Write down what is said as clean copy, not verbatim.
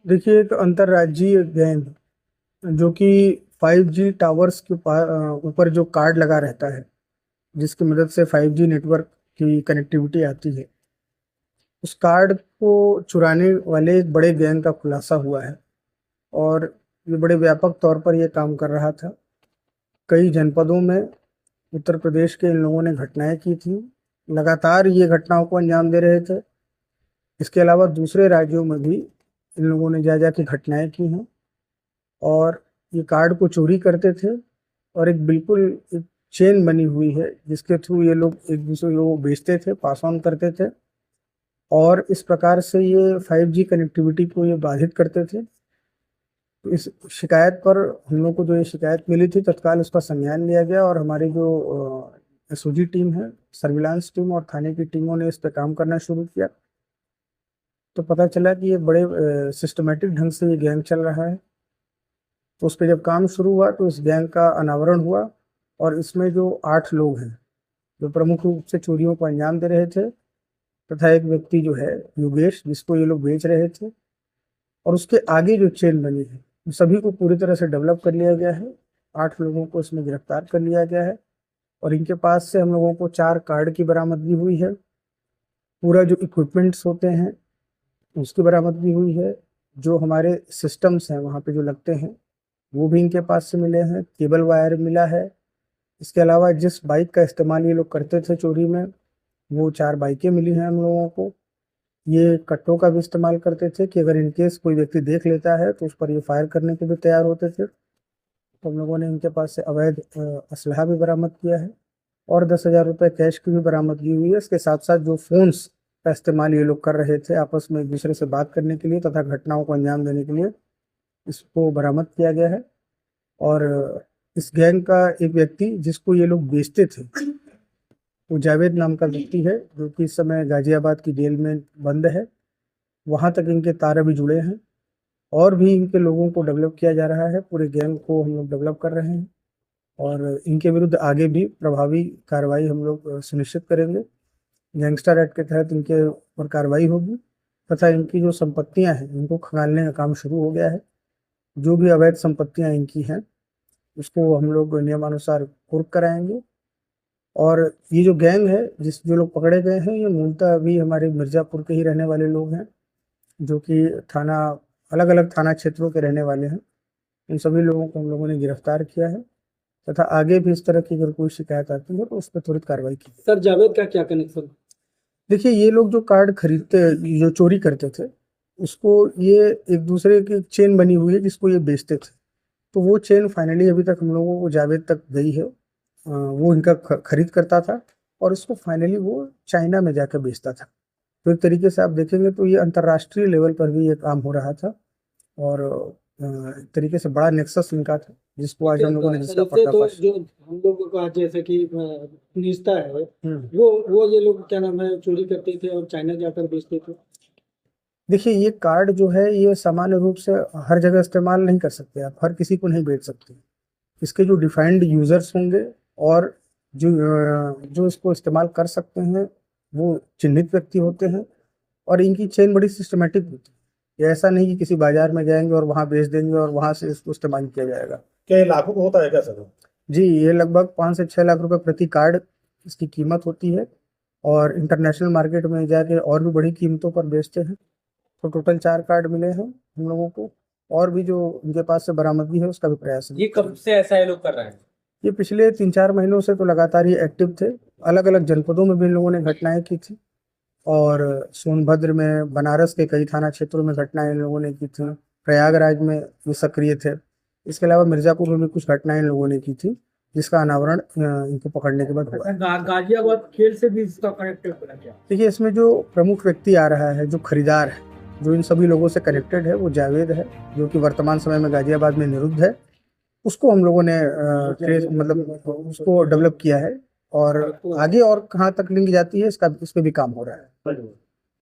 देखिए, एक अंतर्राज्यीय गैंग जो कि 5G टावर्स के ऊपर जो कार्ड लगा रहता है, जिसकी मदद से 5G नेटवर्क की कनेक्टिविटी आती है, उस कार्ड को चुराने वाले एक बड़े गैंग का खुलासा हुआ है। और ये बड़े व्यापक तौर पर ये काम कर रहा था। कई जनपदों में उत्तर प्रदेश के इन लोगों ने घटनाएं की थी, लगातार ये घटनाओं को अंजाम दे रहे थे। इसके अलावा दूसरे राज्यों में भी इन लोगों ने जा की घटनाएं की हैं और ये कार्ड को चोरी करते थे। और एक बिल्कुल एक चेन बनी हुई है जिसके थ्रू ये लोग एक दूसरे को बेचते थे, पास ऑन करते थे और इस प्रकार से ये 5G कनेक्टिविटी को ये बाधित करते थे। तो इस शिकायत पर हम लोग को जो ये शिकायत मिली थी, तत्काल उसका संज्ञान लिया गया और हमारी जो एसओजी टीम है, सर्विलांस टीम और थाने की टीमों ने इस पर काम करना शुरू किया। तो पता चला कि ये बड़े सिस्टमेटिक ढंग से ये गैंग चल रहा है। तो उस पर जब काम शुरू हुआ तो इस गैंग का अनावरण हुआ और इसमें जो 8 लोग हैं जो प्रमुख रूप से चोरियों को अंजाम दे रहे थे, तथा एक व्यक्ति जो है योगेश, जिसको ये लोग बेच रहे थे, और उसके आगे जो चेन बनी है, उन सभी को पूरी तरह से डेवलप कर लिया गया है। 8 लोगों को इसमें गिरफ्तार कर लिया गया है और इनके पास से हम लोगों को 4 कार्ड की बरामदगी हुई है। पूरा जो इक्विपमेंट्स होते हैं उसकी बरामदगी हुई है। जो हमारे सिस्टम्स हैं वहाँ पे जो लगते हैं वो भी इनके पास से मिले हैं। केबल वायर मिला है। इसके अलावा जिस बाइक का इस्तेमाल ये लोग करते थे चोरी में, वो 4 बाइकें मिली हैं हम लोगों को। ये कट्टों का भी इस्तेमाल करते थे कि अगर इनकेस कोई व्यक्ति देख लेता है तो उस पर ये फायर करने के भी तैयार होते थे। तो हम लोगों ने इनके पास से अवैध असलहा भी बरामद किया है और 10,000 रुपये कैश की भी बरामदगी हुई है। इसके साथ साथ जो फोन्स का इस्तेमाल ये लोग कर रहे थे आपस में एक दूसरे से बात करने के लिए तथा घटनाओं को अंजाम देने के लिए, इसको बरामद किया गया है। और इस गैंग का एक व्यक्ति जिसको ये लोग बेचते थे, वो जावेद नाम का व्यक्ति है, जो कि इस समय गाजियाबाद की जेल में बंद है। वहाँ तक इनके तार अभी जुड़े हैं और भी इनके लोगों को डेवलप किया जा रहा है। पूरे गैंग को हम लोग डेवलप कर रहे हैं और इनके विरुद्ध आगे भी प्रभावी कार्रवाई हम लोग सुनिश्चित करेंगे। गैंगस्टर एक्ट के तहत इनके ऊपर कार्रवाई होगी तथा इनकी जो संपत्तियां हैं इनको खंगालने का काम शुरू हो गया है। जो भी अवैध संपत्तियां इनकी हैं उसको हम लोग नियमानुसार कुर्क कराएंगे। और ये जो गैंग है, जो लोग पकड़े गए हैं, ये मूलतः अभी हमारे मिर्ज़ापुर के ही रहने वाले लोग हैं, जो कि अलग अलग थाना क्षेत्रों के रहने वाले हैं। इन सभी लोगों को हम लोगों ने गिरफ्तार किया है तथा आगे भी इस तरह की अगर कोई शिकायत आती है तो उस पर त्वरित कार्रवाई की। सर, जावेद का क्या कनेक्शन? देखिए, ये लोग जो कार्ड खरीदते, जो चोरी करते थे, उसको ये एक दूसरे की चेन बनी हुई है जिसको ये बेचते थे। तो वो चेन फाइनली अभी तक हम लोगों को जावेद तक गई है। वो इनका खरीद करता था और इसको फाइनली वो चाइना में जाकर बेचता था। तो एक तरीके से आप देखेंगे तो ये अंतर्राष्ट्रीय लेवल पर भी ये काम हो रहा था और एक तरीके से बड़ा नेक्सस इनका था जिसको आज हम लोगों ने जिसका पर्दाफाश। जो हम लोगों का जैसे कि निजता है, वो ये लोग क्या नाम है चोरी करते थे और चाइना जाकर बेचते थे। देखिए, ये कार्ड जो है ये सामान्य रूप से हर जगह इस्तेमाल नहीं कर सकते, आप हर किसी को नहीं बेच सकते। इसके जो डिफाइंड यूजर्स होंगे और जो इसको इस्तेमाल कर सकते हैं वो चिन्हित व्यक्ति होते हैं और इनकी चेन बड़ी सिस्टमेटिक होती है। ये ऐसा नहीं कि किसी बाजार में जाएंगे और वहाँ बेच देंगे और वहाँ से इसको इस्तेमाल किया जाएगा। क्या ये लाखों का होता है क्या सर? जी, ये लगभग 5 से 6 लाख रुपए प्रति कार्ड इसकी कीमत होती है और इंटरनेशनल मार्केट में जाके और भी बड़ी कीमतों पर बेचते हैं। तो टोटल 4 कार्ड मिले हैं हम लोगों को और भी जो उनके पास से बरामदगी है उसका भी प्रयास है। ये कब से ऐसा ये लोग कर रहे हैं? ये पिछले 3-4 महीनों से तो लगातार ये एक्टिव थे। अलग अलग जनपदों में भी इन लोगों ने घटनाएं की थी और सोनभद्र में, बनारस के कई थाना क्षेत्रों में घटनाएं इन लोगों ने की थी। प्रयागराज में ये सक्रिय थे। इसके अलावा मिर्जापुर में भी कुछ घटनाएं इन लोगों ने की थी जिसका अनावरण इनको पकड़ने के बाद हुआ। गाजियाबाद खेल से भी इसका कनेक्टेड है? देखिए, इसमें जो प्रमुख व्यक्ति आ रहा है, जो खरीदार है, जो इन सभी लोगों से कनेक्टेड है, वो जावेद है, जो कि वर्तमान समय में गाजियाबाद में निरुद्ध है। उसको हम लोगों ने मतलब उसको डेवलप किया है और आगे और कहाँ तक लिंक जाती है इस पे भी काम हो रहा है।